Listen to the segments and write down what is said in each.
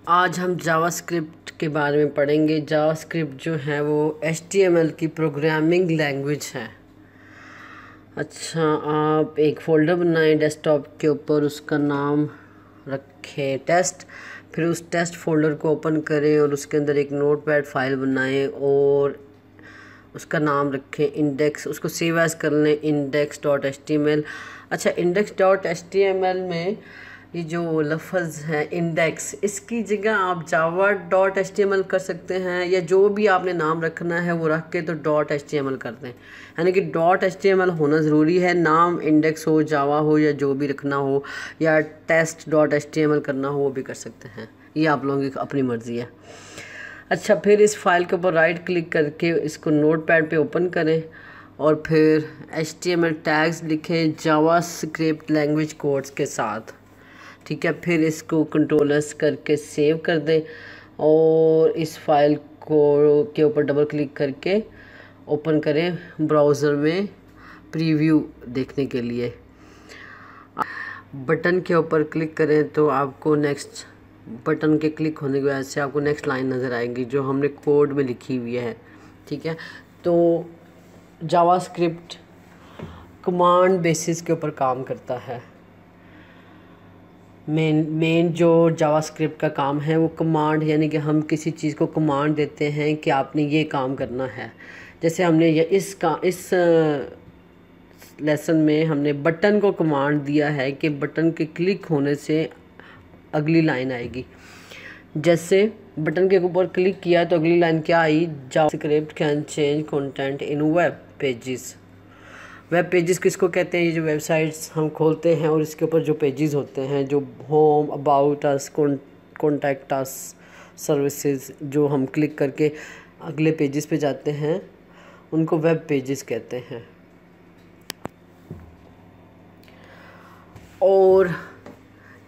आज हम जावास्क्रिप्ट के बारे में पढ़ेंगे। जावास्क्रिप्ट जो है वो HTML की प्रोग्रामिंग लैंग्वेज है। अच्छा, आप एक फ़ोल्डर बनाएं डेस्कटॉप के ऊपर, उसका नाम रखें टेस्ट। फिर उस टेस्ट फोल्डर को ओपन करें और उसके अंदर एक नोटपैड फाइल बनाएं और उसका नाम रखें इंडेक्स। उसको सेव एज कर लें index.html। अच्छा, index.html में ये जो लफ्ज़ है इंडेक्स, इसकी जगह आप java.html कर सकते हैं, या जो भी आपने नाम रखना है वो रख के तो .html कर दें। यानी कि .html होना ज़रूरी है। नाम इंडेक्स हो, जावा हो, या जो भी रखना हो, या test.html करना हो वो भी कर सकते हैं। ये आप लोगों की अपनी मर्ज़ी है। अच्छा, फिर इस फाइल के ऊपर राइट क्लिक करके इसको नोटपैड पे ओपन करें और फिर HTML टैग्स लिखें जावास्क्रिप्ट लैंग्वेज कोड्स के साथ। ठीक है, फिर इसको कंट्रोल-S करके सेव कर दें और इस फाइल को के ऊपर डबल क्लिक करके ओपन करें ब्राउज़र में प्रीव्यू देखने के लिए। बटन के ऊपर क्लिक करें तो आपको नेक्स्ट बटन के क्लिक होने की वजह से आपको नेक्स्ट लाइन नज़र आएगी जो हमने कोड में लिखी हुई है। ठीक है, तो जावास्क्रिप्ट कमांड बेसिस के ऊपर काम करता है। मेन जो जावास्क्रिप्ट का काम है वो कमांड, यानी कि हम किसी चीज़ को कमांड देते हैं कि आपने ये काम करना है। जैसे हमने इस लेसन में हमने बटन को कमांड दिया है कि बटन के क्लिक होने से अगली लाइन आएगी। जैसे बटन के ऊपर क्लिक किया तो अगली लाइन क्या आई, JavaScript can change content in web pages. Web pages किसको कहते हैं? ये जो वेबसाइट्स हम खोलते हैं और इसके ऊपर जो पेजेस होते हैं, जो home, about us, contact us, services, जो हम क्लिक करके अगले पेजेस पे जाते हैं, उनको वेब पेजेस कहते हैं। और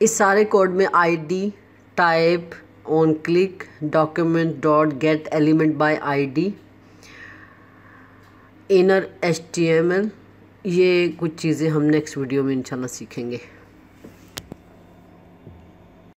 इस सारे कोड में ID, type, on click, document dot gate element by ID, inner HTML, ये कुछ चीज़ें हम नेक्स्ट वीडियो में इंशाल्लाह सीखेंगे।